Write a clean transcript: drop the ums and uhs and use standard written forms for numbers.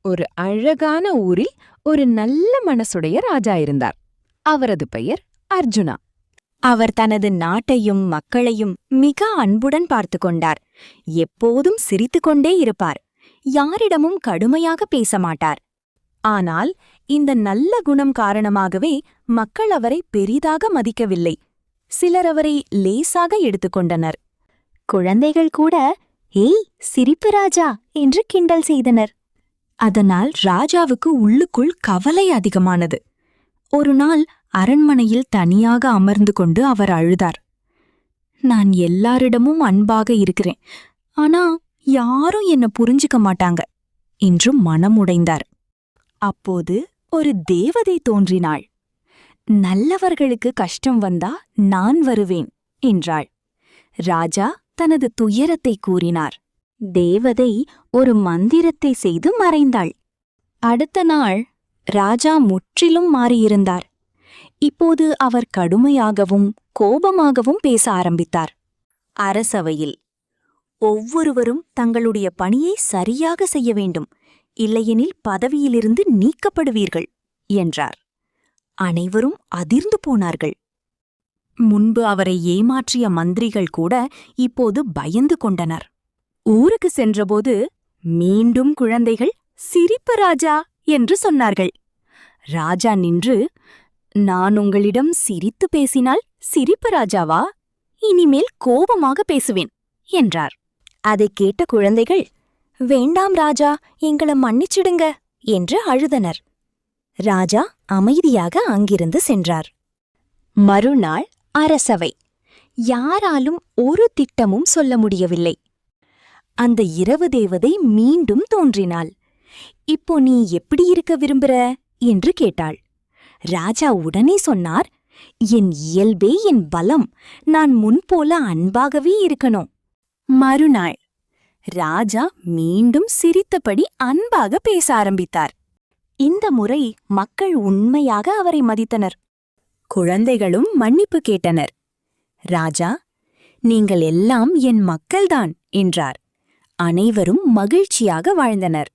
ஒரு அழகான ஊரில் ஒரு நல்ல மனசுடைய ராஜா இருந்தார். அவரது பெயர் அர்ஜுனா. அவர் தனது நாட்டையும் மக்களையும் மிக அன்புடன் பார்த்து கொண்டார். எப்போதும் சிரித்துக்கொண்டே இருப்பார். யாரிடமும் கடுமையாக பேச மாட்டார். ஆனால் இந்த நல்ல குணம் காரணமாகவே மக்கள் அவரை பெரிதாக மதிக்கவில்லை. சிலர் அவரை லேசாக எடுத்துக்கொண்டனர். குழந்தைகள் கூட ஏய் சிரிப்பு ராஜா என்று கிண்டல் செய்தனர். அதனால் ராஜாவுக்கு உள்ளுக்குள் கவலை அதிகமானது. ஒரு நாள் அரண்மனையில் தனியாக அமர்ந்து கொண்டு அவர் அழுதார். நான் எல்லாரிடமும் அன்பாக இருக்கிறேன், ஆனா யாரும் என்ன புரிஞ்சுக்க மாட்டாங்க என்று மனமுடைந்தார். அப்போது ஒரு தேவதை தோன்றினாள். நல்லவர்களுக்கு கஷ்டம் வந்தா நான் வருவேன் என்றாள். ராஜா தனது துயரத்தை கூறினார். தேவதை ஒரு மந்திரத்தை செய்து மறைந்தாள். அடுத்த நாள் ராஜா முற்றிலும் மாறியிருந்தார். இப்போது அவர் கடுமையாகவும் கோபமாகவும் பேச ஆரம்பித்தார். அரசவையில் ஒவ்வொருவரும் தங்களுடைய பணியை சரியாக செய்ய வேண்டும், இல்லையெனில் பதவியிலிருந்து நீக்கப்படுவீர்கள் என்றார். அனைவரும் அதிர்ந்து போனார்கள். முன்பு அவரை ஏமாற்றிய மந்திரிகள் கூட இப்போது பயந்து கொண்டனர். ஊருக்கு சென்றபோது மீண்டும் குழந்தைகள் சிரிப்பு ராஜா என்று சொன்னார்கள். ராஜா நின்று, நான் உங்களிடம் சிரித்து பேசினால் சிரிப்பு ராஜாவா? இனிமேல் கோபமாக பேசுவேன் என்றார். அதைக் கேட்ட குழந்தைகள், வேண்டாம் ராஜா, எங்களை மன்னிச்சிடுங்க என்று அழுதனர். ராஜா அமைதியாக அங்கிருந்து சென்றார். மறுநாள் அரசவை. யாராலும் ஒரு திட்டமும் சொல்ல முடியவில்லை. அந்த இரவு தேவதை மீண்டும் தோன்றினாள். இப்போ நீ எப்படி இருக்க விரும்புற என்று கேட்டாள். ராஜா உடனே சொன்னார், என் இயல்பே என் பலம், நான் முன்போல அன்பாகவே இருக்கணும். மறுநாள் ராஜா மீண்டும் சிரித்தபடி அன்பாக பேச ஆரம்பித்தார். இந்த முறை மக்கள் உண்மையாக அவரை மதித்தனர். குழந்தைகளும் மன்னிப்பு கேட்டனர். ராஜா, நீங்கள் எல்லாம் என் மக்கள்தான் என்றார். அனைவரும் மகிழ்ச்சியாக வாழ்ந்தனர்.